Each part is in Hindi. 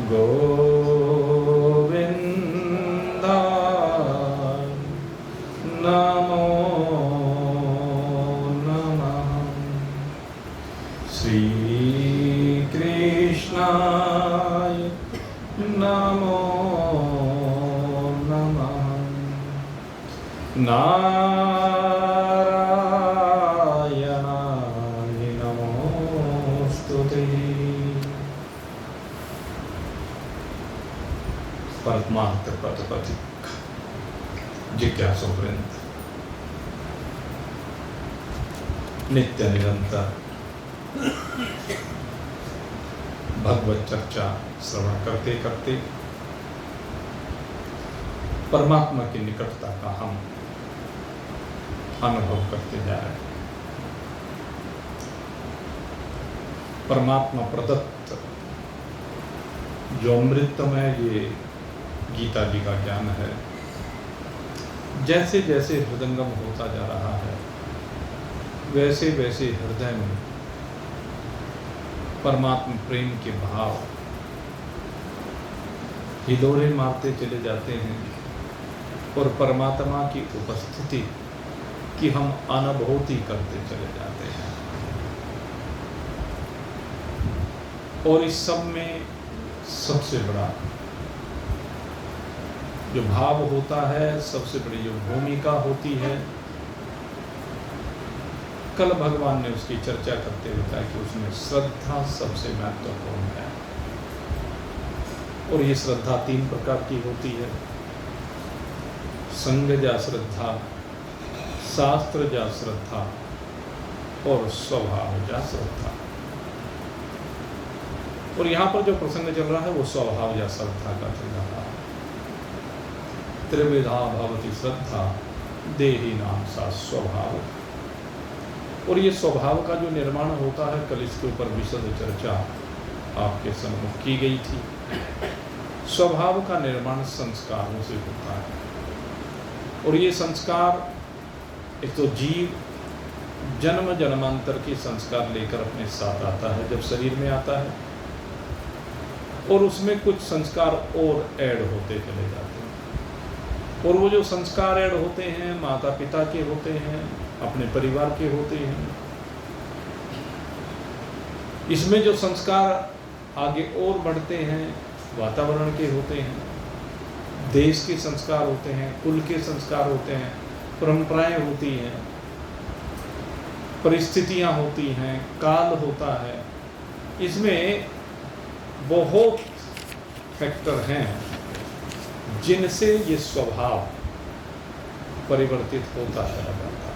गोविंदा नमो नमः। श्री कृष्णाय नमो नमः। नारायणाय नमोस्तुते। परमार्थ प्रतिपथिक जिज्ञासु वृंद, नित्य निरंतर भगवत चर्चा श्रवण करते करते परमात्मा की निकटता का हम अनुभव करते जा रहे हैं। परमात्मा प्रदत्त जो अमृतमय ये गीता जी का ज्ञान है, जैसे जैसे हृदयंगम होता जा रहा है, वैसे वैसे हृदय में परमात्मा प्रेम के भाव हिलोरे मारते चले जाते हैं और परमात्मा की उपस्थिति की हम अनुभूति करते चले जाते हैं। और इस सब में सबसे बड़ा जो भाव होता है, सबसे बड़ी जो भूमिका होती है, कल भगवान ने उसकी चर्चा करते हुए कहा कि उसमें श्रद्धा सबसे महत्वपूर्ण है। और ये श्रद्धा 3 प्रकार की होती है। संगजा श्रद्धा, शास्त्रजा श्रद्धा और स्वभावजा श्रद्धा। और यहाँ पर जो प्रसंग चल रहा है वो स्वभावजा श्रद्धा का चल रहा है। त्रिविधा भवति श्रद्धा देहि नाम सा स्वभाव। और ये स्वभाव का जो निर्माण होता है, कल इसके ऊपर विशद चर्चा आपके सम्मुख की गई थी। स्वभाव का निर्माण संस्कारों से होता है। और ये संस्कार एक तो जीव जन्म जन्मांतर के संस्कार लेकर अपने साथ आता है जब शरीर में आता है, और उसमें कुछ संस्कार और ऐड होते चले जाते हैं। और वो जो संस्कार ऐड होते हैं, माता पिता के होते हैं, अपने परिवार के होते हैं। इसमें जो संस्कार आगे और बढ़ते हैं, वातावरण के होते हैं, देश के संस्कार होते हैं, कुल के संस्कार होते हैं, परंपराएं होती हैं, परिस्थितियां होती हैं, काल होता है। इसमें बहुत फैक्टर हैं जिनसे ये स्वभाव परिवर्तित होता चला जाता है।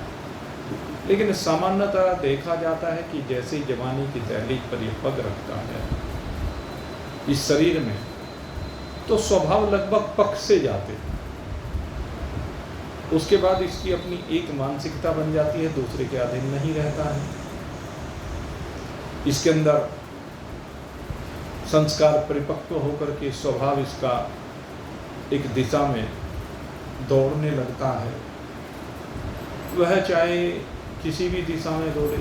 लेकिन सामान्यतः देखा जाता है कि जैसे जवानी की दहलीज पर ये पग रखता है इस शरीर में, तो स्वभाव लगभग पक्ष से जाते हैं। उसके बाद इसकी अपनी एक मानसिकता बन जाती है, दूसरे के अधीन नहीं रहता है। इसके अंदर संस्कार परिपक्व होकर के स्वभाव इसका एक दिशा में दौड़ने लगता है। वह चाहे किसी भी दिशा में दौड़े,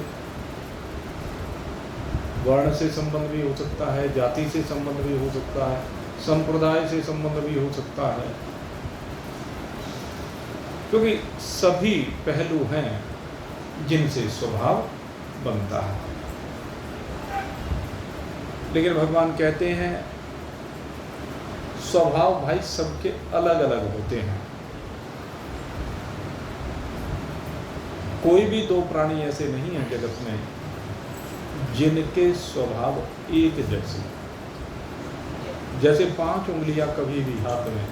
वर्ण से संबंध भी हो सकता है, जाति से संबंध भी हो सकता है, संप्रदाय से संबंध भी हो सकता है, क्योंकि सभी पहलू हैं जिनसे स्वभाव बनता है। लेकिन भगवान कहते हैं स्वभाव भाई सबके अलग अलग होते हैं। कोई भी 2 प्राणी ऐसे नहीं हैं जगत में जिनके स्वभाव एक जैसे। जैसे 5 उंगलियां कभी भी हाथ में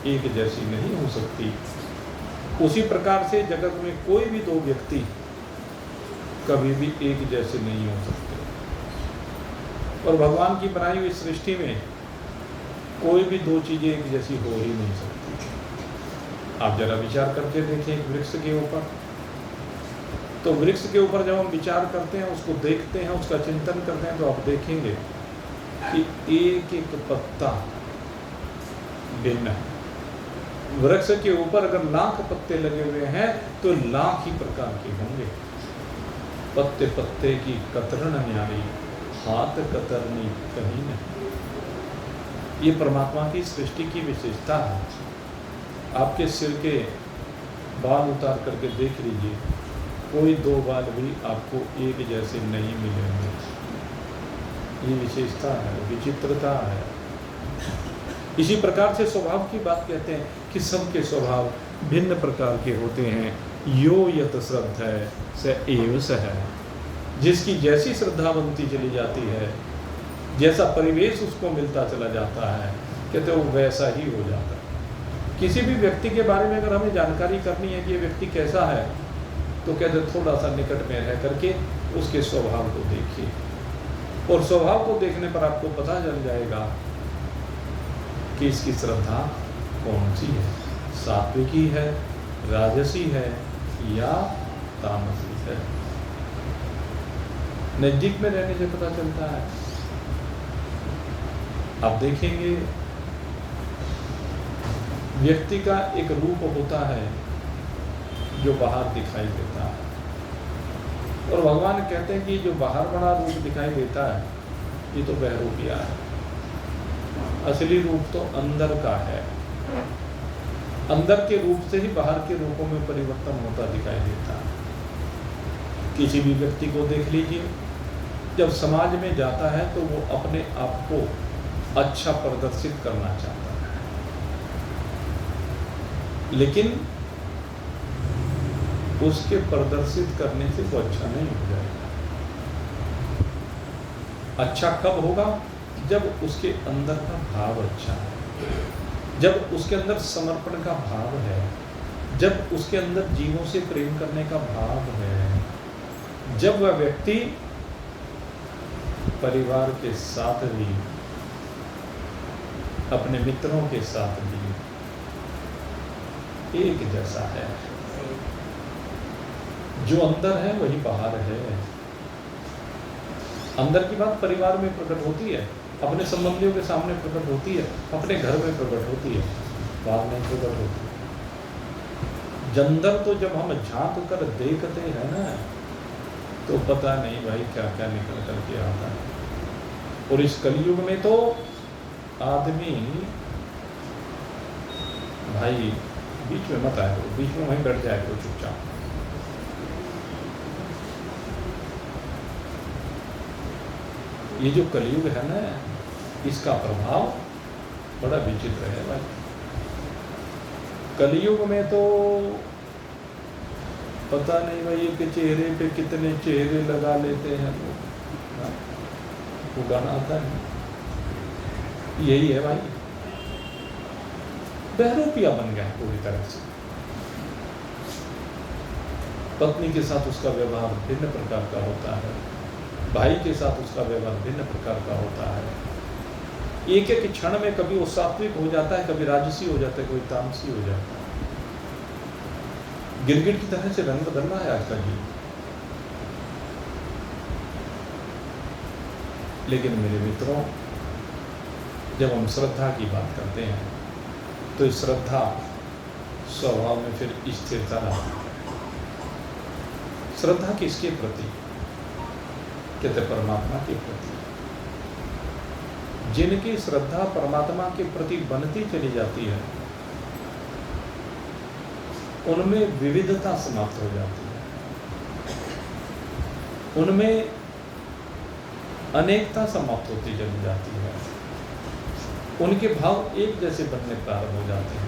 एक जैसी नहीं हो सकती, उसी प्रकार से जगत में कोई भी 2 व्यक्ति कभी भी एक जैसे नहीं हो सकते। और भगवान की बनाई हुई सृष्टि में कोई भी 2 चीजें एक जैसी हो ही नहीं सकती। आप जरा विचार करके देखें एक वृक्ष के ऊपर, तो वृक्ष के ऊपर जब हम विचार करते हैं, उसको देखते हैं, उसका चिंतन करते हैं, तो आप देखेंगे कि एक एक पत्ता भिन्न है। वृक्ष के ऊपर अगर लाख पत्ते लगे हुए हैं तो लाख ही प्रकार के होंगे। पत्ते पत्ते की कतरन न्यारी, हाथ कतरनी कहीं नहीं। ये परमात्मा की सृष्टि की विशेषता है। आपके सिर के बाल उतार करके देख लीजिए, कोई दो बाल भी आपको एक जैसे नहीं मिलेंगे। ये विशेषता है, विचित्रता है। इसी प्रकार से स्वभाव की बात कहते हैं कि सबके स्वभाव भिन्न प्रकार के होते हैं। यो यत श्रद्धा स एव सह, जिसकी जैसी श्रद्धा बनती चली जाती है, जैसा परिवेश उसको मिलता चला जाता है, कहते वो वैसा ही हो जाता है। किसी भी व्यक्ति के बारे में अगर हमें जानकारी करनी है कि ये व्यक्ति कैसा है, तो कहते थोड़ा सा निकट में रह करके उसके स्वभाव को देखिए, और स्वभाव को देखने पर आपको पता चल जाएगा कि इसकी श्रद्धा कौन सी है, सात्विकी है, राजसी है या तामसी है। नजदीक में रहने से पता चलता है। आप देखेंगे व्यक्ति का एक रूप होता है जो बाहर दिखाई देता है, और भगवान कहते हैं कि जो बाहर बड़ा रूप दिखाई देता है ये तो बहरूपिया है, असली रूप तो अंदर का है। अंदर के रूप से ही बाहर के रूपों में परिवर्तन होता दिखाई देता है। किसी भी व्यक्ति को देख लीजिए, जब समाज में जाता है तो वो अपने आप को अच्छा प्रदर्शित करना चाहता है, लेकिन उसके प्रदर्शित करने से वो अच्छा नहीं हो जाएगा। अच्छा कब होगा? जब उसके अंदर का भाव अच्छा है, जब उसके अंदर समर्पण का भाव है, जब उसके अंदर जीवों से प्रेम करने का भाव है, जब वह व्यक्ति परिवार के साथ भी, अपने मित्रों के साथ भी एक जैसा है। जो अंदर है वही बाहर है। अंदर की बात परिवार में प्रकट होती है, अपने संबंधियों के सामने प्रकट होती है, अपने घर में प्रकट होती है, बाहर नहीं प्रकट होती। जंदर तो जब हम झांक कर देखते हैं ना, तो पता नहीं भाई क्या क्या निकल कर के आता है। और इस कलयुग में तो आदमी, भाई बीच में मत आए, बीच में वहीं बैठ जाए तो चुपचाप। ये जो कलयुग है ना, इसका प्रभाव बड़ा विचित्र है भाई। कलयुग में तो पता नहीं भाई के चेहरे पे कितने चेहरे लगा लेते हैं लोग। वो गाना आता है, यही है भाई, बहरूपिया बन गया पूरी तरह से। पत्नी के साथ उसका व्यवहार भिन्न प्रकार का होता है, भाई के साथ उसका व्यवहार भिन्न प्रकार का होता है। एक एक क्षण में कभी वो सात्विक हो जाता है, कभी राजसी हो जाता है, कोई तामसी हो जाता है। गिरगिट की तरह से रंग बदल रहा है आज का जीवन। लेकिन मेरे मित्रों, जब हम श्रद्धा की बात करते हैं तो इस श्रद्धा स्वभाव में फिर स्थिरता रहा। श्रद्धा किसके प्रति? कहते परमात्मा के प्रति। जिनकी श्रद्धा परमात्मा के प्रति बनती चली जाती है, उनमें विविधता समाप्त हो जाती है, उनमें अनेकता समाप्त होती चली जाती है, उनके भाव एक जैसे बनने प्रारंभ हो जाते हैं।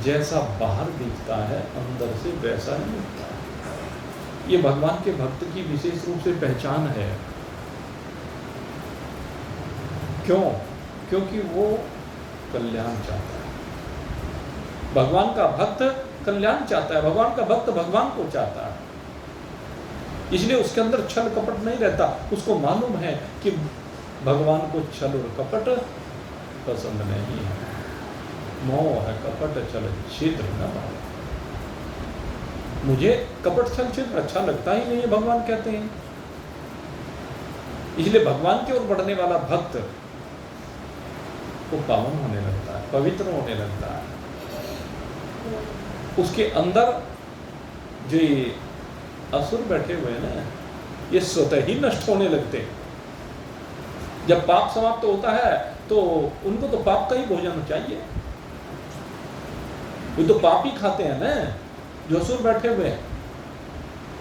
जैसा बाहर दिखता है अंदर से वैसा नहीं दिखता है। ये भगवान के भक्त की विशेष रूप से पहचान है। क्यों? क्योंकि वो कल्याण चाहता है। भगवान का भक्त कल्याण चाहता है, भगवान का भक्त भगवान को चाहता है। इसलिए उसके अंदर छल कपट नहीं रहता। उसको मालूम है कि भगवान को छल और कपट पसंद नहीं है। मोह है कपट छल छिद्र न भाव। मुझे कपट छल छिद्र अच्छा लगता ही नहीं है, भगवान कहते हैं। इसलिए भगवान की ओर बढ़ने वाला भक्त वो पावन होने लगता है, पवित्र होने लगता है। उसके अंदर जो ये असुर बैठे हुए हैं ना, ये स्वतः ही नष्ट होने लगते हैं। जब पाप समाप्त होता है तो उनको तो पाप का ही भोजन चाहिए। वो तो पाप ही खाते हैं ना जो असुर बैठे हुए हैं।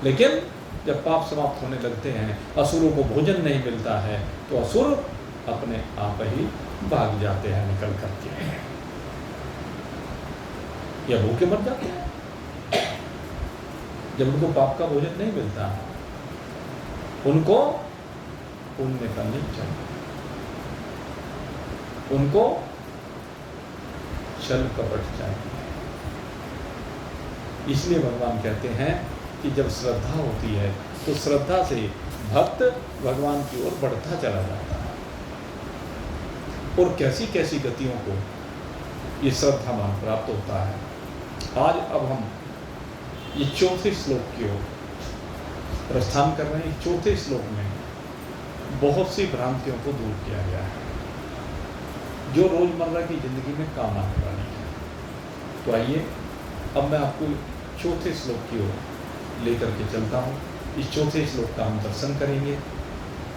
लेकिन जब पाप समाप्त होने लगते हैं, असुरों को भोजन नहीं मिलता है, तो असुर अपने आप ही भाग जाते हैं निकल करके, या भूखे मर जाते हैं जब उनको पाप का भोजन नहीं मिलता। उनको पुण्य करनी चाहिए, उनको छल कपट चाहिए। इसलिए भगवान कहते हैं कि जब श्रद्धा होती है तो श्रद्धा से भक्त भगवान की ओर बढ़ता चला जाता है। और कैसी कैसी गतियों को ये श्रद्धावान प्राप्त होता है। आज अब हम ये चौथे श्लोक की ओर प्रस्थान कर रहे हैं। चौथे श्लोक में बहुत सी भ्रांतियों को दूर किया गया है जो रोजमर्रा की जिंदगी में काम आने वाली है। तो आइए अब मैं आपको चौथे श्लोक की ओर लेकर के चलता हूँ। इस चौथे श्लोक का हम दर्शन करेंगे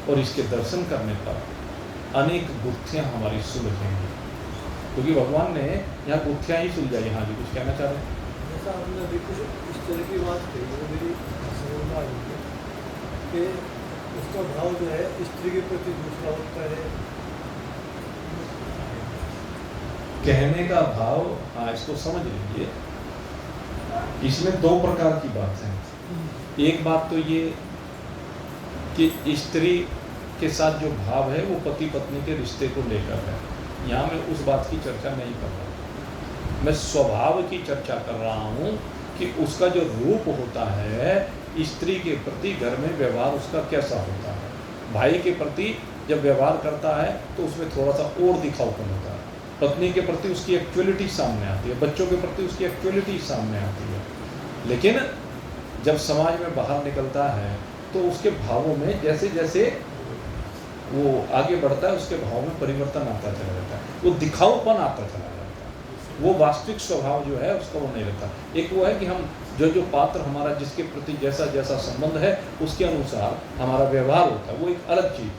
और इसके दर्शन करने पर अनेक गुत्थियाँ हमारी सुलझेंगी, क्योंकि भगवान ने यहाँ गुत्थियाँ ही सुलझाई। हाँ जी, कुछ कहना चाह रहे हैं? जैसा आपने अभी कुछ इस तरह की बात कही, वो मेरी समझ में आ रही है कि उसका भाव जो है स्त्री के प्रति दूसरा होता है। कहने का भाव, हाँ, इसको समझ लीजिए। इसमें दो प्रकार की बात है। एक बात तो ये कि स्त्री के साथ जो भाव है वो पति पत्नी के रिश्ते को लेकर है। यहाँ मैं उस बात की चर्चा नहीं कर रहा, मैं स्वभाव की चर्चा कर रहा हूँ कि उसका जो रूप होता है स्त्री के प्रति घर में व्यवहार उसका कैसा होता है। भाई के प्रति जब व्यवहार करता है तो उसमें थोड़ा सा और दिखाऊपन होता है। पत्नी के प्रति उसकी एक्चुअलिटी सामने आती है, बच्चों के प्रति उसकी एक्चुअलिटी सामने आती है। लेकिन जब समाज में बाहर निकलता है तो उसके भावों में जैसे जैसे वो आगे बढ़ता है उसके भाव में परिवर्तन आता चला जाता है, वो दिखाऊपन आता चला जाता है। वो वास्तविक स्वभाव जो है उसका वो नहीं रहता। एक वो है कि हम जो पात्र हमारा जिसके प्रति जैसा जैसा संबंध है उसके अनुसार हमारा व्यवहार होता है, वो एक अलग चीज़।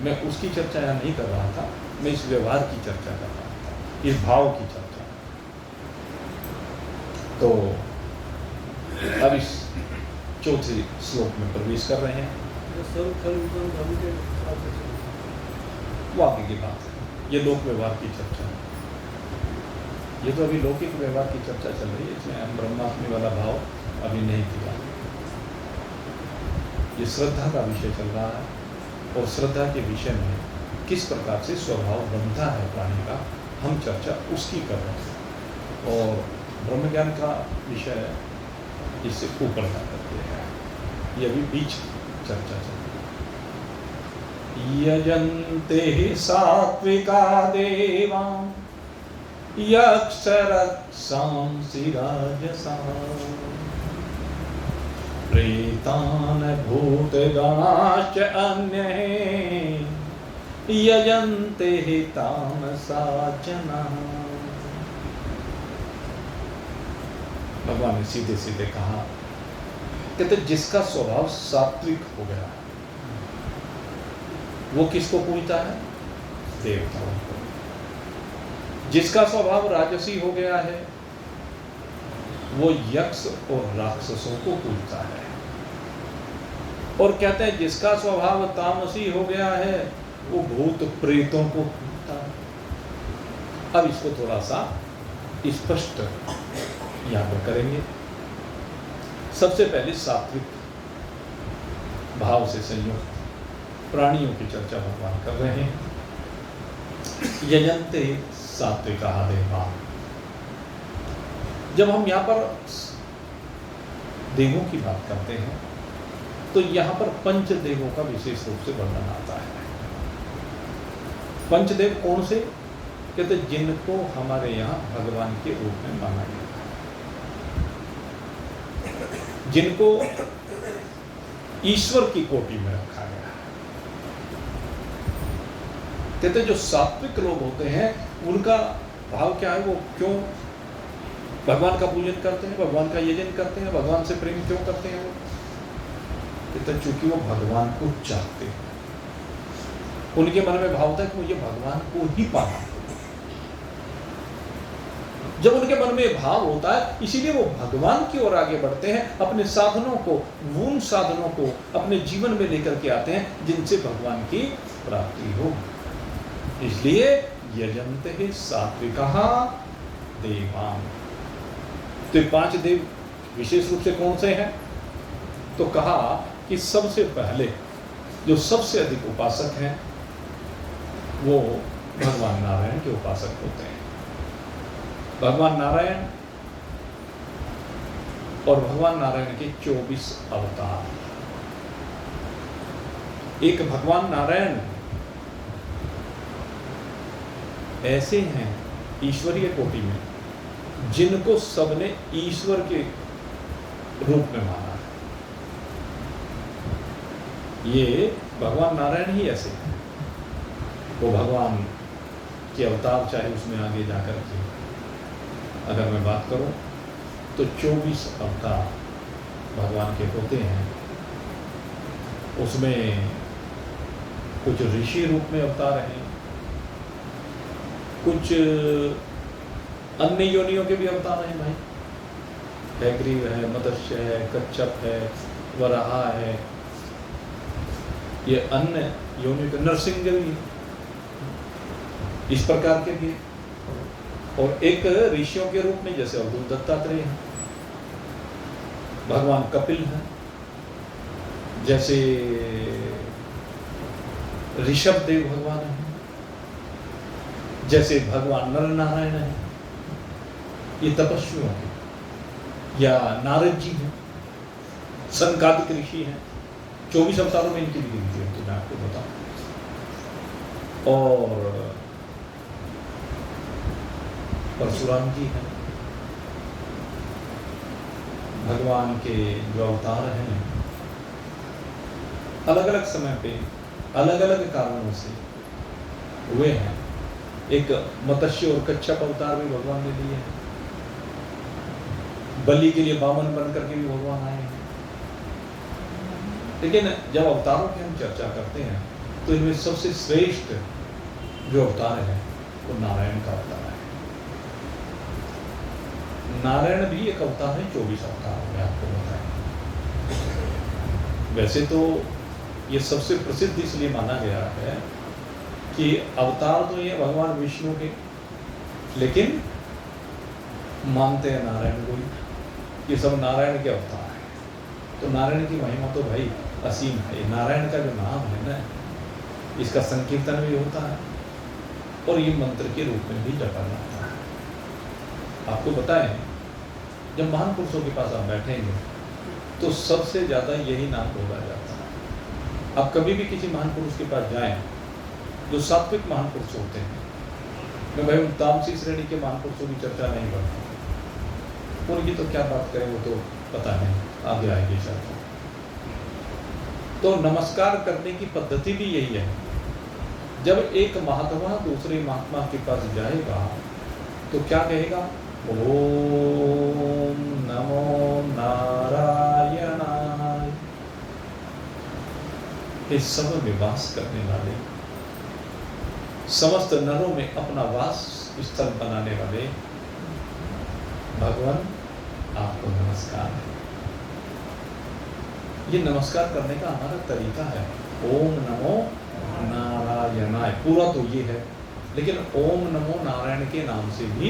मैं उसकी चर्चा यहाँ नहीं कर रहा था, मैं इस व्यवहार की चर्चा कर रहा था, इस भाव की चर्चा। तो अब इस चौथे श्लोक में प्रवेश कर रहे हैं। वो आगे की बात है, ये लोक व्यवहार की चर्चा है। ये तो अभी लौकिक व्यवहार की चर्चा चल रही है, इसमें हम ब्रह्मात्मी वाला भाव अभी नहीं किया। ये श्रद्धा का विषय चल रहा है और श्रद्धा के विषय में किस प्रकार से स्वभाव बनता है प्राणी का, हम चर्चा उसकी कर रहे हैं। और ब्रह्म ज्ञान का विषय है, इससे ऊपर जा करते हैं। ये अभी बीच चर्चा चल रही है। यजन्ते सात्विका देवा यक्षरक्षांसि राजसाः प्रेतान् भूतगणाश्च अन्ये यजन्ते तामसा जनाः। भगवान ने सीधे सीधे कहा, कहते जिसका स्वभाव सात्विक हो गया वो किसको पूजता है? देवताओं को। जिसका स्वभाव राजसी हो गया है वो यक्ष और राक्षसों को पूजता है। और कहते हैं जिसका स्वभाव तामसी हो गया है वो भूत प्रेतों को पूजता है। अब इसको थोड़ा सा स्पष्ट यहाँ पर करेंगे। सबसे पहले सात्विक भाव से संयुक्त प्राणियों की चर्चा भगवान कर रहे हैं। यजन्ते सात्विका देवा। जब हम यहाँ पर देवों की बात करते हैं तो यहाँ पर पंचदेवों का विशेष रूप से वर्णन आता है। पंचदेव कौन से? कहते जिनको हमारे यहाँ भगवान के रूप में माना गया, जिनको ईश्वर की कोटि में रखा गया। कहते जो सात्विक लोग होते हैं उनका भाव क्या है, वो क्यों भगवान का पूजन करते हैं, भगवान का यजन करते हैं, भगवान से प्रेम क्यों करते हैं? वो कहते चूंकि वो भगवान को चाहते हैं। उनके मन में भाव था कि मुझे भगवान को ही पाना। जब उनके मन में भाव होता है, इसीलिए वो भगवान की ओर आगे बढ़ते हैं, अपने साधनों को, उन साधनों को अपने जीवन में लेकर के आते हैं जिनसे भगवान की प्राप्ति हो। इसलिए यजन्ते ही सात्विकः देवान्। तो 5 देव विशेष रूप से कौन से हैं? तो कहा कि सबसे पहले जो सबसे अधिक उपासक हैं वो भगवान नारायण के उपासक होते हैं। भगवान नारायण और भगवान नारायण के 24 अवतार। एक भगवान नारायण ऐसे हैं ईश्वरीय कोटि में जिनको सबने ईश्वर के रूप में माना है। ये भगवान नारायण ही ऐसे हैं। वो भगवान के अवतार, चाहे उसमें आगे जाकर के अगर मैं बात करूं तो 24 अवतार भगवान के होते हैं। उसमें कुछ ऋषि रूप में अवतार हैं, कुछ अन्य योनियों के भी अवतार हैं भाई। हैग्रीव है, मत्स्य है, कच्छप है, वराहा है, ये अन्य योनियों के, नरसिंह भी इस प्रकार के भी। और एक ऋषियों के रूप में जैसे अवधूत दत्तात्रेय हैं, भगवान कपिल हैं, जैसे ऋषभ देव भगवान हैं, जैसे भगवान नर नारायण हैं, ये तपस्वियों हैं, या नारद जी हैं, सनकादिक ऋषि हैं। 24 अवतारों में इनकी भी गिनती है, तो मैं आपको बताऊं। और परशुराम जी हैं। भगवान के जो अवतार हैं अलग अलग समय पे अलग अलग कारणों से हुए हैं। एक मत्स्य और कच्छप अवतार भी भगवान ने लिए हैं। बलि के लिए वामन बन करके भी भगवान आए हैं। लेकिन जब अवतारों की हम चर्चा करते हैं तो इनमें सबसे श्रेष्ठ जो अवतार है वो नारायण का अवतार है। नारायण भी एक अवतार है, 24 अवतार में आपको बताएं। वैसे तो ये सबसे प्रसिद्ध इसलिए माना गया है कि अवतार तो ये भगवान विष्णु के, लेकिन मानते हैं नारायण को ही, ये सब नारायण के अवतार है। तो नारायण की महिमा तो भाई असीम है। नारायण का जो नाम है ना, इसका संकीर्तन भी होता है और ये मंत्र के रूप में भी जपा जाता है। आपको बताएं, जब महान पुरुषों के पास आप बैठेंगे तो सबसे ज़्यादा यही नाम बोला जाता है। आप कभी भी किसी महान पुरुष के पास जाएं जो सात्विक महान पुरुष होते हैं, मैं भाई उन तामसी श्रेणी के महान पुरुषों की चर्चा नहीं करता, उनकी तो क्या बात करें, वो तो पता नहीं, आगे आएगी चर्चा। तो नमस्कार करने की पद्धति भी यही है। जब एक महात्मा दूसरे महात्मा के पास जाएगा तो क्या कहेगा? ओम नमो नारायणाय। इस सब में वास करने वाले, समस्त नरों में अपना वास स्थल बनाने वाले भगवान, आपको नमस्कार है। ये नमस्कार करने का हमारा तरीका है। ओम नमो नारायणाय, पूरा तो ये है, लेकिन ओम नमो नारायण के नाम से भी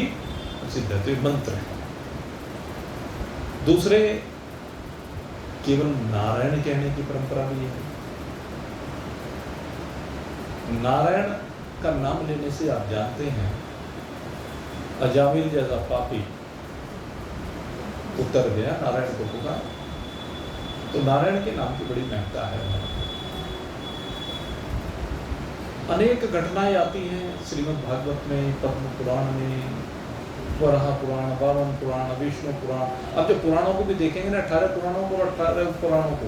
सिद्ध है, तो मंत्र है। दूसरे केवल नारायण कहने की परंपरा भी है। नारायण का नाम लेने से आप जानते हैं, अजामिल जैसा पापी उत्तर गया, नारायण को पुकारा, तो नारायण के नाम की बड़ी महत्ता है। अनेक घटनाएं आती हैं श्रीमद् भागवत में, पद्म पुराण में, वराह पुराण, वामन पुराण, विष्णु पुराण। अब जब पुराणों को भी देखेंगे ना, 18 पुराणों को, 18 पुराणों को,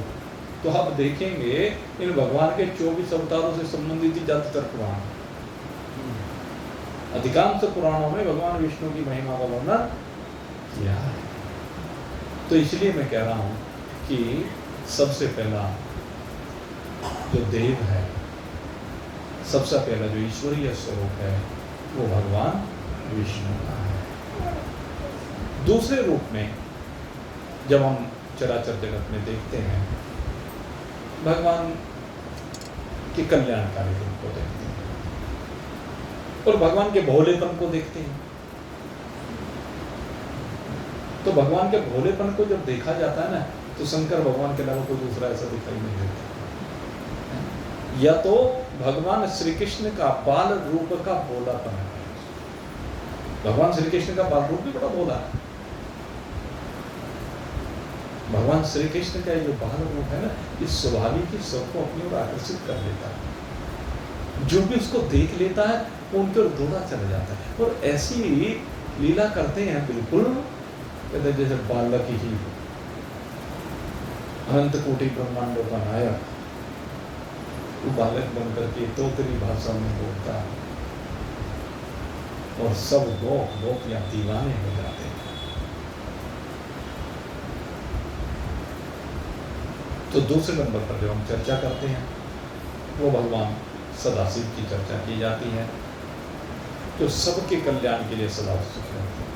तो आप देखेंगे इन भगवान के 24 अवतारों से संबंधित ही ज्यादातर पुराण। अधिकांश पुराणों में भगवान विष्णु की महिमा का वर्णन किया है। तो इसलिए मैं कह रहा हूं कि सबसे पहला जो देव है सबसे पहला जो ईश्वरीय स्वरूप है वो भगवान विष्णु का है। दूसरे रूप में जब हम चराचर जगत में देखते हैं, भगवान के कल्याणकारी रूप को देखते हैं और भगवान के भोलेपन को देखते हैं। तो भगवान के भोलेपन को जब देखा जाता है ना, तो शंकर भगवान के अलावा कोई दूसरा ऐसा दिखाई नहीं देता। या तो भगवान श्री कृष्ण का बाल रूप का भोलापन है। भगवान श्री कृष्ण का बाल रूप भी बड़ा भोला है। भगवान श्री कृष्ण का जो बाल रूप है ना, इस स्वाभाविक ही सबको अपनी ओर आकर्षित कर लेता है। जो भी उसको देख लेता है वो उनकी ओर दौड़ा चला जाता है और ऐसी लीला करते हैं, बिल्कुल कहते जैसे बालक ही अनंत कोटि ब्रह्मांडों का नायक वो बालक बनकर के तोतरी भाषा में बोलता है और सब गोप या दीवाने हो जाते हैं। तो दूसरे नंबर पर जो हम चर्चा करते हैं वो भगवान सदाशिव की चर्चा की जाती है, जो सबके कल्याण के लिए सदा सुख रहते हैं।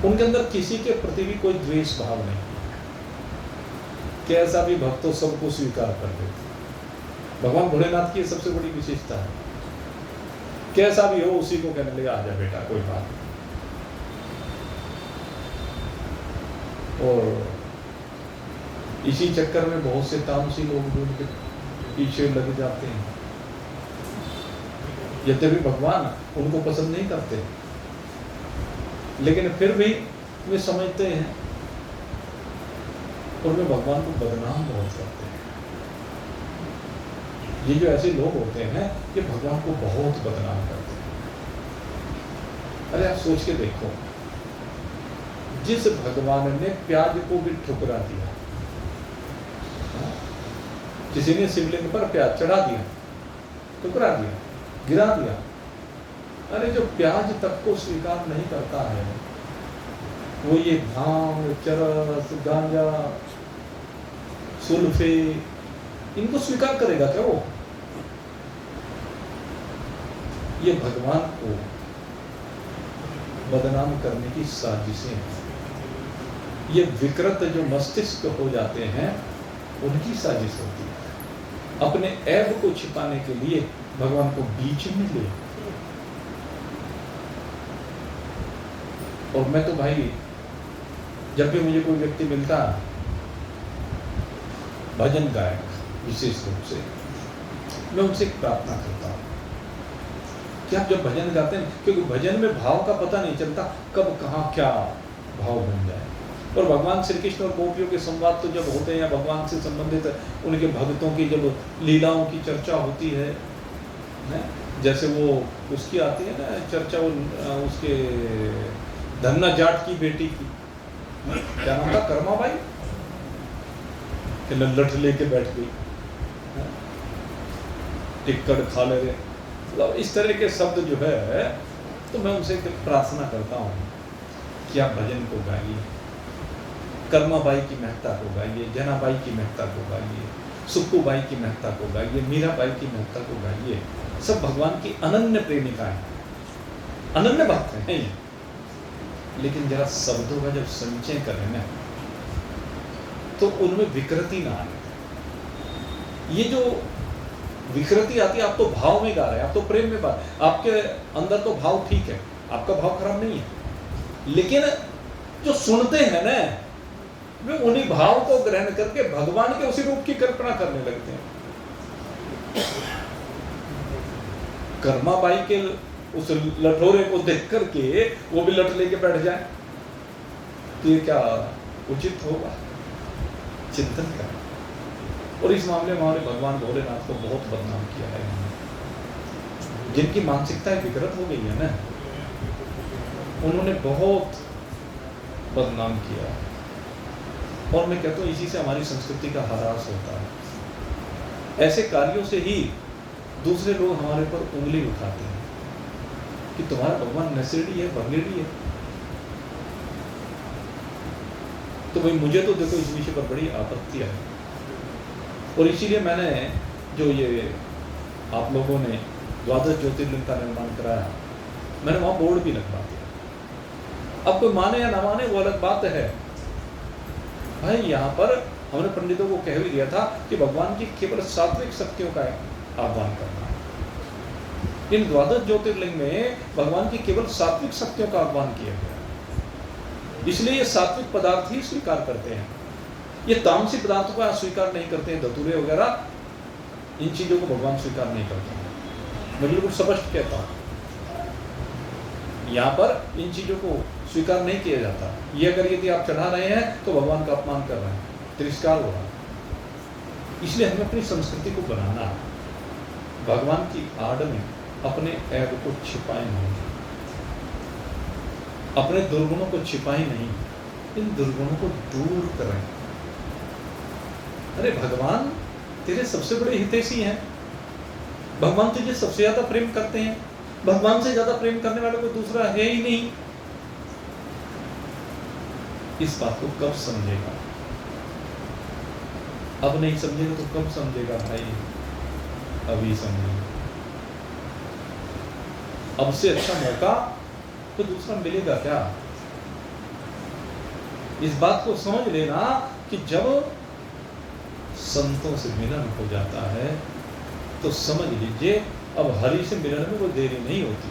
उनके अंदर किसी के प्रति भी कोई द्वेष भाव नहीं, कैसा भी भक्त हो सबको स्वीकार कर देते। भगवान भोलेनाथ की सबसे बड़ी विशेषता है, कैसा भी हो उसी को कहने लगा आजा बेटा कोई बात। और इसी चक्कर में बहुत से तामसी लोग भी उनके पीछे लग जाते हैं, यद्यपि भगवान उनको पसंद नहीं करते, लेकिन फिर भी वे समझते हैं और वे भगवान को बदनाम बहुत करते हैं। ये जो ऐसे लोग होते हैं ये भगवान को बहुत बदनाम करते हैं। अरे आप सोच के देखो, जिस भगवान ने प्याज को भी ठुकरा दिया, किसी ने शिवलिंग पर प्याज चढ़ा दिया, ठुकरा दिया, गिरा दिया, अरे जो प्याज तक को स्वीकार नहीं करता है, वो ये भांग, चरस, गांजा, सुल्फे इनको स्वीकार करेगा क्या वो? ये भगवान को बदनाम करने की साजिशें हैं। ये विकृत जो मस्तिष्क हो जाते हैं उनकी साजिश होती है। अपने ऐब को छिपाने के लिए भगवान को बीच में ले। और मैं तो भाई जब भी मुझे कोई व्यक्ति मिलता, भजन गायक विशेष रूप से, मैं उनसे एक प्रार्थना करता हूँ कि आप जब भजन गाते हैं, क्योंकि भजन में भाव का पता नहीं चलता कब कहाँ क्या भाव बन जाए। और भगवान श्री कृष्ण और गोपियों के संवाद तो जब होते हैं, या भगवान से संबंधित उनके भक्तों की जब लीलाओं की चर्चा होती है, जैसे वो उसकी आती है ना चर्चा, उसके धन्ना जाट की बेटी की, क्या नाम था, कर्मा बाई, लठ लेके बैठ गई, टिक्कड़ खा ले रहे, मतलब इस तरह के शब्द जो है। तो मैं उनसे प्रार्थना करता हूँ कि आप भजन को गाइए, कर्मा बाई की महत्ता को गाइए, जनाबाई की महत्ता को गाइए, सुक्कू बाई की महत्ता को गाइए, मीरा बाई की महत्ता को गाइए। सब भगवान की अनन्य प्रेमिकाएं, अनन्य भक्त हैं ये। लेकिन जरा शब्दों का जब संचय करें ना, तो उनमें विकृति ना आए। ये जो विकृति आती है, आप तो भाव में गा रहे हैं, आप तो प्रेम में बात, आपके अंदर तो भाव ठीक है, आपका भाव खराब नहीं है, लेकिन जो सुनते हैं ना, वे उन्हीं भाव को ग्रहण करके भगवान के उसी रूप की कल्पना करने लगते हैं। कर्माबाई के उस लठोरे को देख करके वो भी लठ लेके बैठ जाए, तो ये क्या उचित होगा? चिंतन करें। और इस मामले में हमारे भगवान भोलेनाथ को बहुत बदनाम किया है, जिनकी मानसिकता विकृत हो गई है ना, उन्होंने बहुत बदनाम किया। और मैं कहता हूँ इसी से हमारी संस्कृति का ह्रास होता है। ऐसे कार्यों से ही दूसरे लोग हमारे पर उंगली उठाते हैं कि तुम्हारा भगवान नशेड़ी है, भंगेड़ी है। तो भाई मुझे तो देखो इस विषय पर बड़ी आपत्ति है, और इसीलिए मैंने जो ये आप लोगों ने 12 ज्योतिर्लिंग का निर्माण कराया, मैंने वहाँ बोर्ड भी लगवा दिया। अब कोई माने या ना माने वो अलग बात है भाई। यहाँ पर हमने पंडितों को कह भी दिया था कि भगवान की केवल सात्विक शक्तियों का आह्वान करना है। इन 12 ज्योतिर्लिंग में भगवान की केवल सात्विक शक्तियों का आह्वान किया गया, इसलिए ये सात्विक पदार्थ ही स्वीकार करते हैं। ये तामसिक पदार्थों को स्वीकार नहीं करते हैं, धतूरे वगैरह इन चीजों को भगवान स्वीकार नहीं करते हैं। मैं बिल्कुल स्पष्ट कहता हूँ, यहाँ पर इन चीजों को स्वीकार नहीं किया जाता। ये अगर यदि आप चढ़ा रहे हैं तो भगवान का अपमान कर रहे हैं, तिरस्कार हो रहा है। इसलिए हमें अपनी संस्कृति को बनाना है, भगवान की आड़ में अपने ऐब को छिपाए नहीं, अपने दुर्गुणों को छिपाए नहीं, इन दुर्गुणों को दूर करें। अरे भगवान तेरे सबसे बड़े हितैषी हैं, भगवान तुझे सबसे ज्यादा प्रेम करते हैं, भगवान से ज्यादा प्रेम करने वाला कोई दूसरा है ही नहीं। इस बात को कब समझेगा? अब नहीं समझेगा तो कब समझेगा भाई? अभी समझेगा। अब से अच्छा मौका तो दूसरा मिलेगा क्या? इस बात को समझ लेना कि जब संतों से मिलन हो जाता है तो समझ लीजिए अब हरि से मिलन में कोई देरी नहीं होती।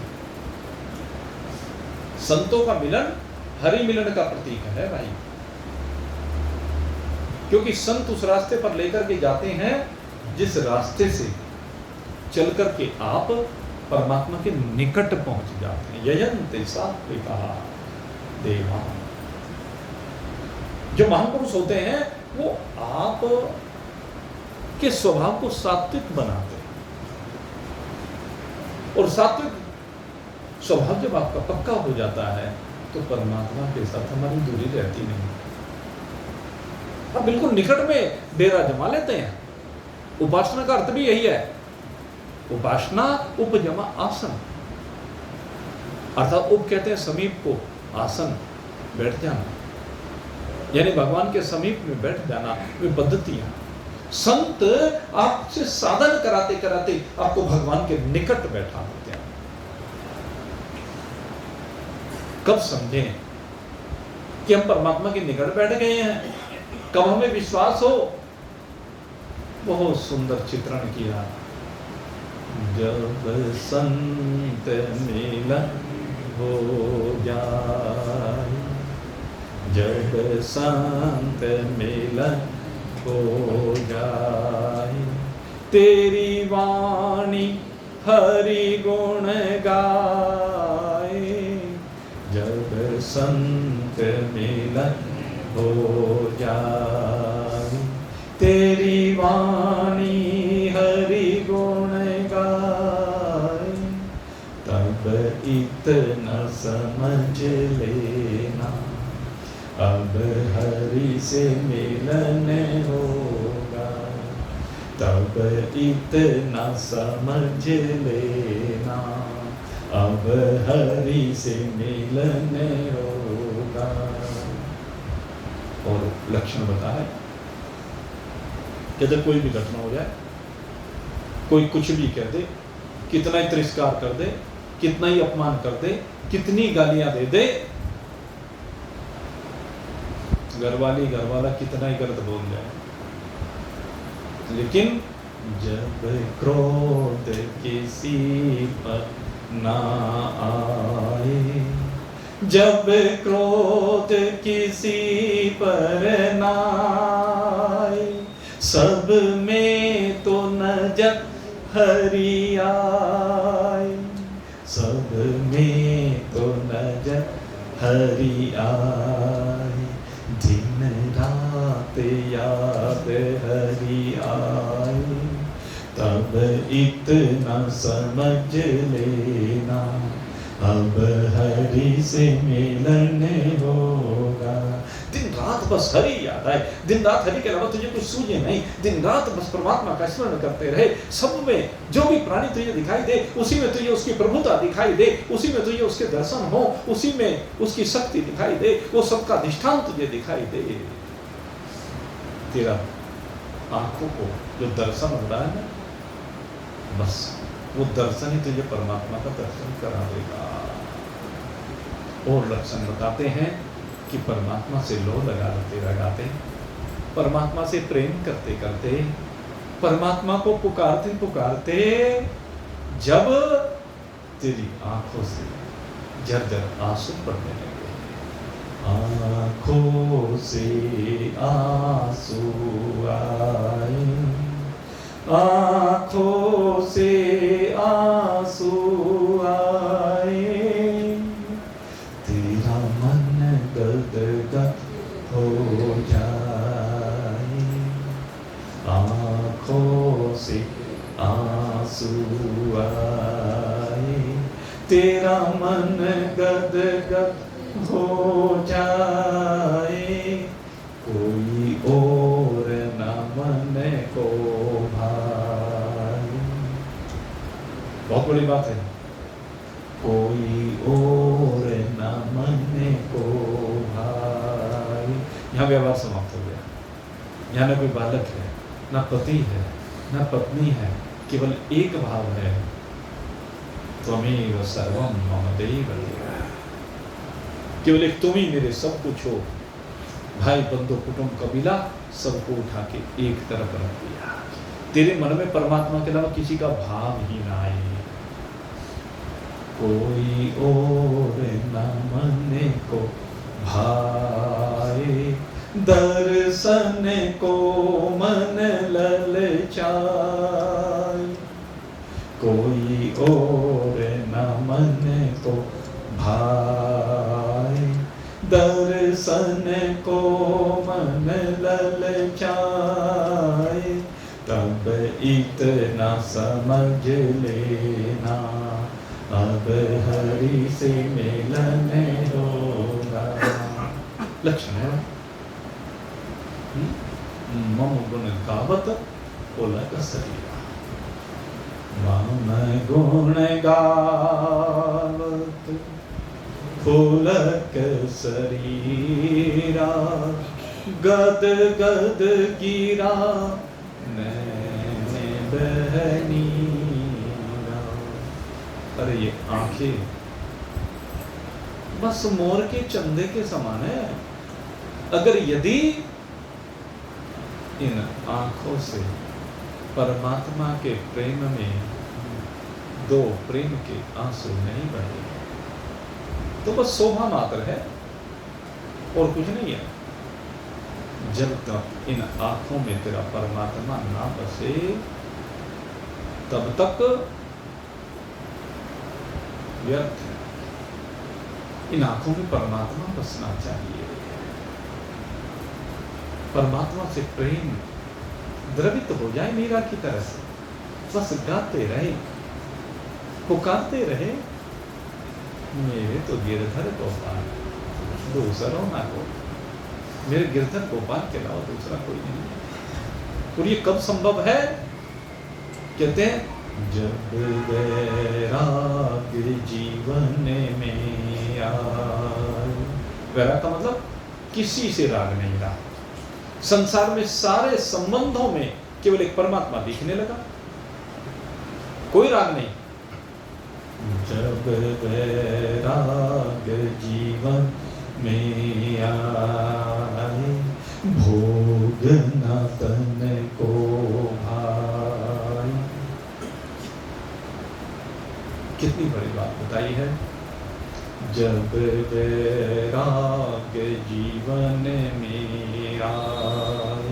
संतों का मिलन हरि मिलन का प्रतीक है भाई, क्योंकि संत उस रास्ते पर लेकर के जाते हैं जिस रास्ते से चल करके आप परमात्मा के निकट पहुंच जाते हैं। यजन्ते सात्विका देवा। जो महापुरुष होते हैं वो आप के स्वभाव को सात्विक बनाते हैं, और सात्विक स्वभाव जब आपका पक्का हो जाता है तो परमात्मा के साथ हमारी दूरी रहती नहीं। आप बिल्कुल निकट में डेरा जमा लेते हैं। उपासना का अर्थ भी यही है, उपासना उपजमा आसन, अर्थात उप कहते हैं समीप को, आसन बैठ जाना, यानी भगवान के समीप में बैठ जाना। वे पद्धतियां संत आपसे साधन कराते कराते आपको भगवान के निकट बैठा देते हैं। कब समझें कि हम परमात्मा के निकट बैठ गए हैं? कब हमें विश्वास हो? बहुत सुंदर चित्रण किया। जब संत मिलन हो जाए, जब संत मिलन हो जाए, तेरी वाणी हरि गुण गाए। जब संत मिलन हो जाए, तेरी वाणी हरि गुण गाए, तब इतना समझ लेना अब हरि से मिलन होगा। तब इतना समझ लेना अब हरि से मिलन होगा। और लक्षण बताए, यदि कोई भी घटना हो जाए, कोई कुछ भी कह दे, कितना ही तिरस्कार कर दे, कितना ही अपमान कर दे, कितनी गालियां दे दे, घरवाली घरवाला कितना ही गलत बोल जाए, लेकिन जब क्रोध किसी पर ना आए, जब क्रोध किसी पर ना आए, सब में तो नजर हरि आए, सब में तो नजर हरि आए, दिन रात याद हरि आए, तब इतना समझ लेना अब हरि से मिलन होगा। दिन रात बस हरि याद आए, दिन रात हरि के अलावा तुझे कुछ सूझे नहीं, दिन रात बस परमात्मा का स्मरण करते रहे। सब में जो भी प्राणी तुझे दिखाई दे, उसी में तुझे उसकी प्रभुता दिखाई दे, उसी में तुझे उसके दर्शन हो, उसी में उसकी शक्ति दिखाई दे, वो सबका अधिष्ठान तुझे दिखाई दे। तेरा आंखों को जो दर्शन हो रहा है ना, बस वो दर्शन ही तुझे परमात्मा का दर्शन करा देगा। और लक्षण बताते हैं कि परमात्मा से लो लगाते परमात्मा से प्रेम करते करते, परमात्मा को पुकारते पुकारते जब तेरी आंखों से झरझर आंसू पड़ने लगे, आंखों से आंसू आए, आंखों से आंसू आए, तेरा मन गदगद हो जाए, आंखों से आंसू आए, तेरा मन गदगद हो जाए, कोई और न मन को भाए। बहुत बड़ी बात है, कोई और न मन को भाए। यहाँ व्यवहार समाप्त हो गया। यहाँ न कोई बालक है, न पति है, न पत्नी है, केवल एक भाव है, त्वमेव सर्वम मम देव। केवल एक तुम ही मेरे सब कुछ हो। भाई बंधु कुटुंब कबीला सबको उठा के एक तरफ रख दिया। तेरे मन में परमात्मा के अलावा किसी का भाव ही ना आए, कोई और न मन को भाए, दर्शन को मन ललचाए, कोई और न मन को भाए, दर्शन को मन ललचाए, तब इतना समझ लेना, अब हरि से मिलन होगा। लक्षण है मम गुण गावत पुलक शरीरा, मम गुण गावत पुलक शरीरा, गद गद गिरा मैंने बहनी। अरे ये आंखें बस मोर के चंदे के समान है। अगर यदि इन आंखों से परमात्मा के प्रेम में दो प्रेम के आंसू नहीं बहे तो बस शोभा मात्र है और कुछ नहीं है। जब तक इन आंखों में तेरा परमात्मा ना बसे तब तक व्यर्थ है। इन आंखों में परमात्मा बसना चाहिए। परमात्मा से प्रेम द्रवित हो जाए मीरा की तरह से, बस गाते रहे, पुकारते रहे, मेरे तो गिरधर गोपाल, दूसरों ना को, मेरे गिरधर गोपाल के अलावा दूसरा कोई नहीं है। और ये कब संभव है? कहते हैं जब वैराग जीवन में आए। वैराग का मतलब किसी से राग नहीं रहा, संसार में सारे संबंधों में केवल एक परमात्मा दिखने लगा, कोई राग नहीं। जब वैराग जीवन में आए, भोग न तन को भाई। कितनी बड़ी बात बताई है। जब वैराग जीवन में आए,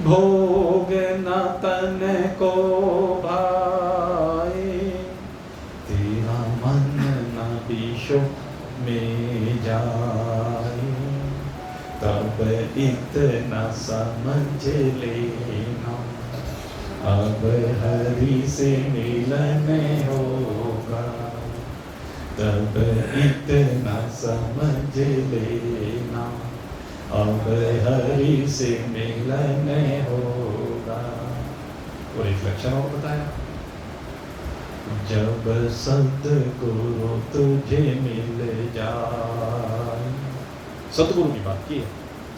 भोग न तन को भाए, तेरा मन न विषो में जाए, तब इतना समझ लेना, अब हरि से मिलन होगा, तब इतना समझ लेना, अब हरि से मिलन होगा। और एक लक्षण और बताया, जब सद्गुरु तुझे मिल जाए। सद्गुरु की बात की है।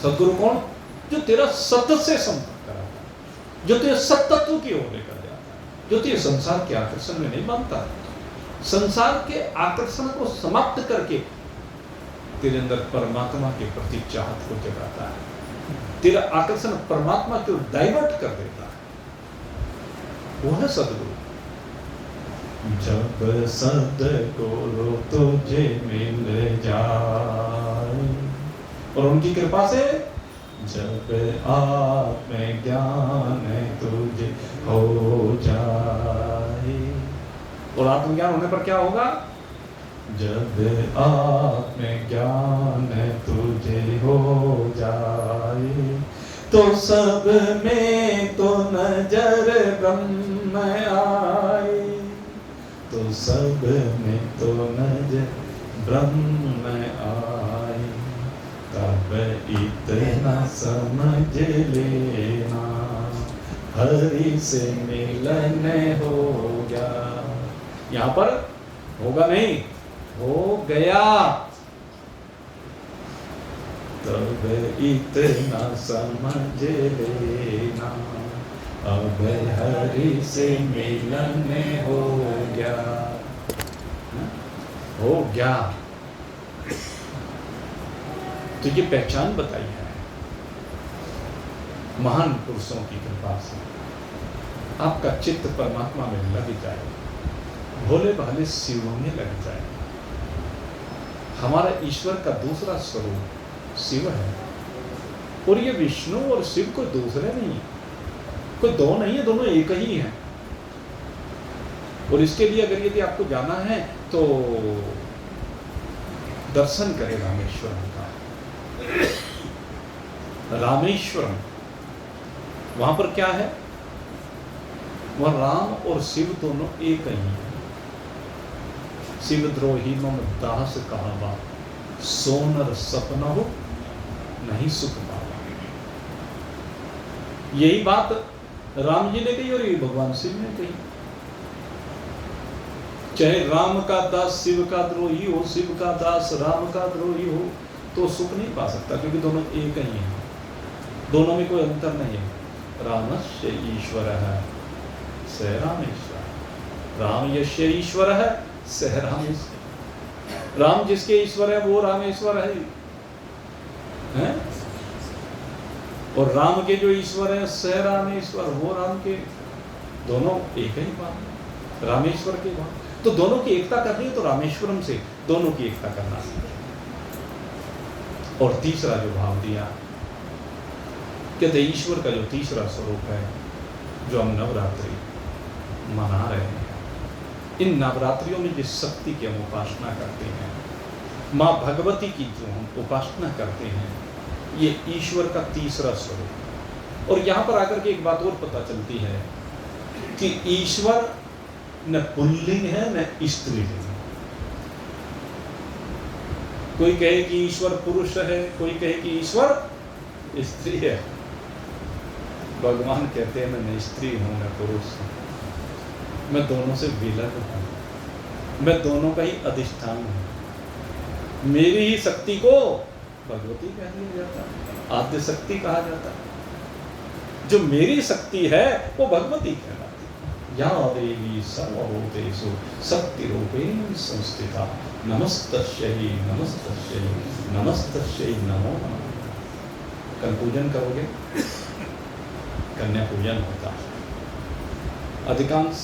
सद्गुरु कौन? जो तेरा सत्य से संपर्क कराता है, जो तेरे सत्तत्व की ओर लेकर जाता है। जो तुझे संसार के आकर्षण में नहीं मानता, संसार के आकर्षण को समाप्त करके तेरे अंदर परमात्मा के प्रति चाहत को जगाता है, तेरा आकर्षण परमात्मा की ओर डाइवर्ट कर देता है, वो है सदगुरु। जब सदगुरु तुझे मिल जाए, और उनकी कृपा से जब आत्म ज्ञान तुझे हो जाए, और आत्मज्ञान होने पर क्या होगा? जब आत्म ज्ञान तुझे हो जाए, तो सब में तो नजर ब्रह्म आए, तो सब में तो नजर ब्रह्म आए, तब इतना समझ लेना हरि से मिलन हो गया। यहाँ पर होगा नहीं, हो गया। तब इतना समझ लेना अब हरि से मिलन हो गया, हो गया। तो ये पहचान बताई है महान पुरुषों की कृपा से। आपका चित्त परमात्मा में लग जाए, भोले भाले शिव में लग जाए। हमारा ईश्वर का दूसरा स्वरूप शिव है, और ये विष्णु और शिव कोई दूसरे नहीं है, कोई दो नहीं है, दोनों एक ही हैं। और इसके लिए अगर यदि आपको जाना है तो दर्शन करें रामेश्वरम का। रामेश्वरम, वहां पर क्या है? वह राम और शिव दोनों एक ही हैं। शिव द्रोही मम दास कहावा, सोनर सपना हो नहीं सुख पावा। यही बात राम जी ने कही और ये भगवान शिव ने कही। चाहे राम का दास शिव का द्रोही हो, शिव का दास राम का द्रोही हो, तो सुख नहीं पा सकता, क्योंकि दोनों एक ही हैं, दोनों में कोई अंतर नहीं है। रामस्य ईश्वर है स रामेश्वर, राम यस्य ईश्वर है स रामेश्वर। राम जिसके ईश्वर है वो रामेश्वर है? और राम के जो ईश्वर है स रामेश्वर, वो राम के, दोनों एक ही बात, रामेश्वर की बात। तो दोनों की एकता करनी है तो रामेश्वरम से दोनों की एकता करना है। और तीसरा जो भाव दिया, कहते ईश्वर का जो तीसरा स्वरूप है, जो हम नवरात्रि मना रहे हैं, इन नवरात्रियों में जिस शक्ति की हम उपासना करते हैं, माँ भगवती की जो हम उपासना करते हैं, ये ईश्वर का तीसरा स्वरूप। और यहाँ पर आकर के एक बात और पता चलती है कि ईश्वर न पुल्लिंग है न स्त्रीलिंग है। कोई कहे कि ईश्वर पुरुष है, कोई कहे कि ईश्वर स्त्री है। भगवान कहते हैं मैं न स्त्री हूं न पुरुष हूं, मैं दोनों से विलग हूं, मैं दोनों का ही अधिष्ठान हूं। मेरी ही शक्ति को भगवती कह दिया जाता है, आद्य शक्ति कहा जाता है। जो मेरी शक्ति है वो भगवती कहलाती है। या देवी सर्वभूतेषु शक्ति रूपेण संस्थिता, नमस्तस्यै नमस्तस्यै नमस्तस्यै नमो नमः। कल पूजन करोगे, कन्या पूजन होता है। अधिकांश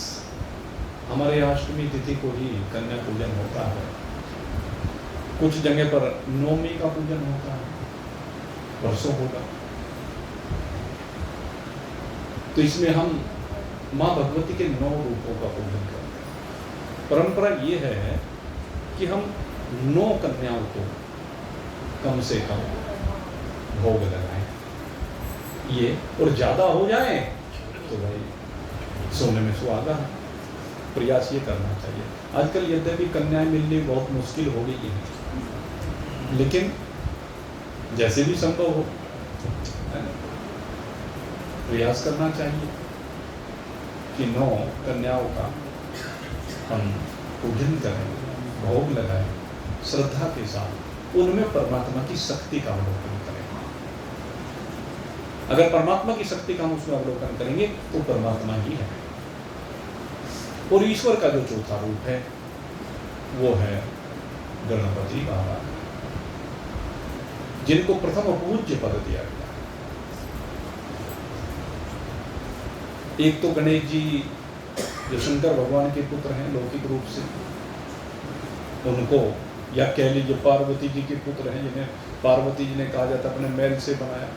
हमारे अष्टमी तिथि को ही कन्या पूजन होता है। कुछ जगह पर नवमी का पूजन होता है, परसों होगा। तो इसमें हम माँ भगवती के 9 रूपों का पूजन करते हैं। परंपरा ये है कि हम 9 कन्याओं को कम से कम भोग लगाएं। ये और ज़्यादा हो जाए तो भाई सोने में सुहागा है। प्रयास ये करना चाहिए। आजकल यद्यपि कन्याएं मिलनी बहुत मुश्किल हो गई है, लेकिन जैसे भी संभव हो प्रयास करना चाहिए कि 9 कन्याओं का हम पूजन करें, भोग लगाएं, श्रद्धा के साथ उनमें परमात्मा की शक्ति का अवलोकन करें। अगर परमात्मा की शक्ति का हम उसमें अवलोकन करेंगे तो परमात्मा ही है। और ईश्वर का जो चौथा रूप है वो है गणपति बाबा, जिनको प्रथम पूज्य पद दिया गया। एक तो गणेश जी जो शंकर भगवान के पुत्र हैं लौकिक रूप से, उनको, या कह लीजिए पार्वती जी के पुत्र हैं, जिन्हें पार्वती जी ने कहा जाता अपने मैल से बनाया।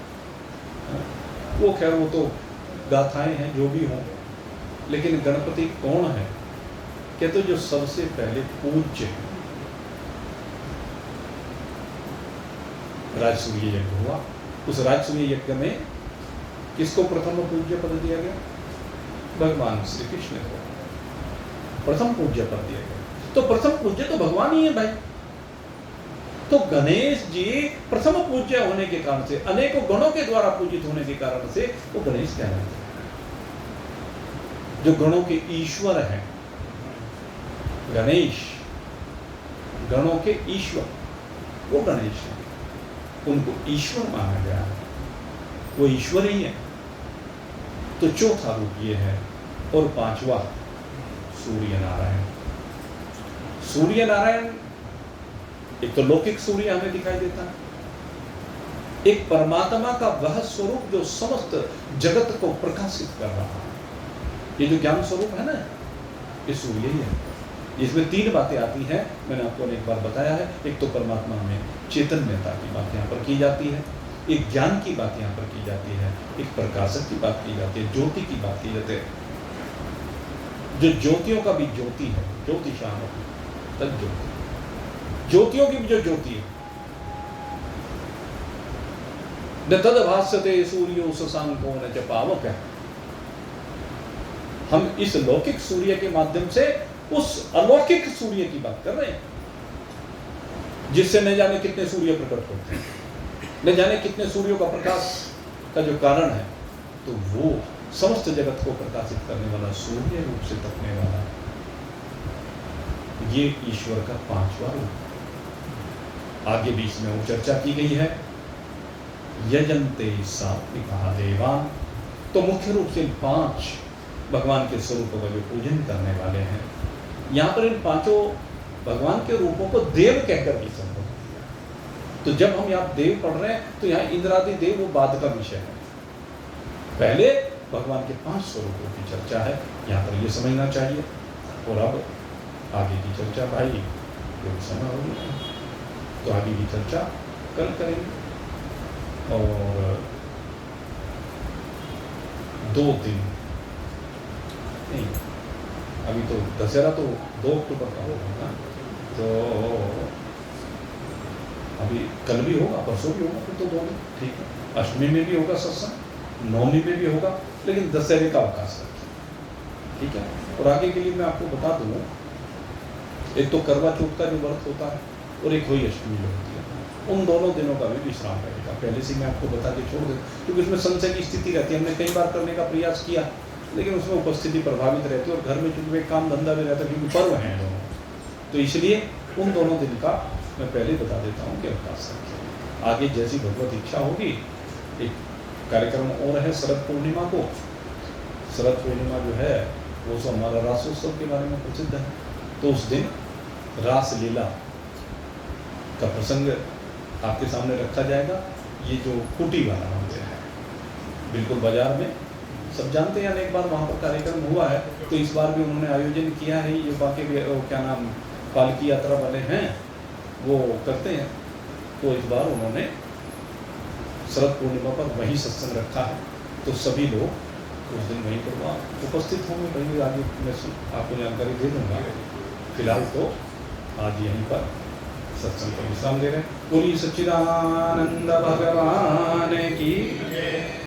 वो खैर वो तो गाथाएं हैं जो भी हों, लेकिन गणपति कौन है? कहते जो सबसे पहले पूज्य है। राजसूय यज्ञ हुआ, उस राजसूय यज्ञ में किसको प्रथम पूज्य पद दिया गया? भगवान श्री कृष्ण को प्रथम पूज्य पद दिया गया। तो प्रथम पूज्य तो भगवान ही है भाई। तो गणेश जी प्रथम पूज्य होने के कारण से, अनेकों गणों के द्वारा पूजित होने के कारण से वो गणेश कहलाते हैं, जो गणों के ईश्वर हैं। गणेश गणों के ईश्वर, वो गणेश हैं, उनको ईश्वर माना गया है, वो ईश्वर ही है। तो चौथा रूप ये है। और पांचवा सूर्य नारायण। सूर्य नारायण एक तो लौकिक सूर्य हमें दिखाई देता है, एक परमात्मा का वह स्वरूप जो समस्त जगत को प्रकाशित कर रहा है। ये जो ज्ञान स्वरूप है ना, ये सूर्य ही है। इसमें तीन बातें आती हैं, मैंने आपको एक बार बताया है। एक तो परमात्मा में चैतन्यता की बात यहाँ पर की जाती है, एक ज्ञान की बात यहाँ पर की जाती है, एक प्रकाशक की बात की जाती है, ज्योति की बात की जाती है। जो ज्योतियों का भी ज्योति है, ज्योतिषाम तज्ज्योति, ज्योतियों की भी जो ज्योति है। न तद भास्यते सूर्यो शशांको न च पावक है। हम इस लौकिक सूर्य के माध्यम से उस अलौकिक सूर्य की बात कर रहे हैं, जिससे न जाने कितने सूर्य प्रकट होते हैं, न जाने कितने सूर्यों का प्रकाश का जो कारण है। तो वो समस्त जगत को प्रकाशित करने वाला, सूर्य रूप से तपने वाला, ये ईश्वर का पांचवा रूप। आगे भी इसमें और चर्चा की गई है। यजन्ते सात्विका देवान। तो मुख्य रूप से 5 भगवान के स्वरूपों का जो पूजन करने वाले हैं, यहाँ पर इन 5 भगवान के रूपों को देव कहकर भी संबोधित। तो जब हम यहाँ देव पढ़ रहे हैं तो यहाँ इंद्रादि देव वो बाद का विषय है। पहले भगवान के 5 स्वरूपों की चर्चा है, यहाँ पर ये समझना चाहिए। और अब आगे की चर्चा भाई जो समय हो गया, तो आगे की चर्चा कल करेंगे। और 2 दिन नहीं, अभी तो दशहरा तो 2 अक्टूबर का होगा ना, तो अभी कल भी होगा, परसों भी होगा, फिर तो 2 दिन ठीक है। अष्टमी में भी होगा सत्संग, नवमी में भी होगा, लेकिन दशहरे का अवकाश रखिए, ठीक है। और आगे के लिए मैं आपको बता दूँ, एक तो करवा चौथ का जो व्रत होता है और एक होली अष्टमी जो होती है, उन दोनों दिनों का भी विश्राम रहेगा। पहले से मैं आपको बता के छोड़ दूँ, क्योंकि उसमें संशय की स्थिति रहती है। हमने कई बार करने का प्रयास किया, लेकिन उसमें उपस्थिति प्रभावित रहती है, और घर में चूंकि काम धंधा भी रहता है, क्योंकि पर्व हैं दोनों, तो इसलिए उन दोनों दिन का मैं पहले बता देता हूँ कि अवकाश रखिए। आगे जैसी भगवत इच्छा होगी, एक कार्यक्रम और है शरद पूर्णिमा को। शरद पूर्णिमा जो है वो तो हमारा रासोत्सव के बारे में प्रसिद्ध है। तो उस दिन रासलीला का प्रसंग आपके सामने रखा जाएगा। ये जो कुटी वाला मंदिर है, बिल्कुल बाजार में, सब जानते हैं, अनेक बार वहाँ पर कार्यक्रम हुआ है। तो इस बार भी उन्होंने आयोजन किया है। ये बाकी क्या नाम, पालकी यात्रा वाले हैं, वो करते हैं। तो इस बार उन्होंने शरद पूर्णिमा पर वही सत्संग रखा है, तो सभी लोग उस दिन वहीं पर वहाँ उपस्थित होंगे। कहीं आगे मैं आपको जानकारी दे दूँगा। फिलहाल तो आज यहीं पर सत्संग को विश्राम दे रहे हैं। बोलिए सच्चिदानंद भगवान की।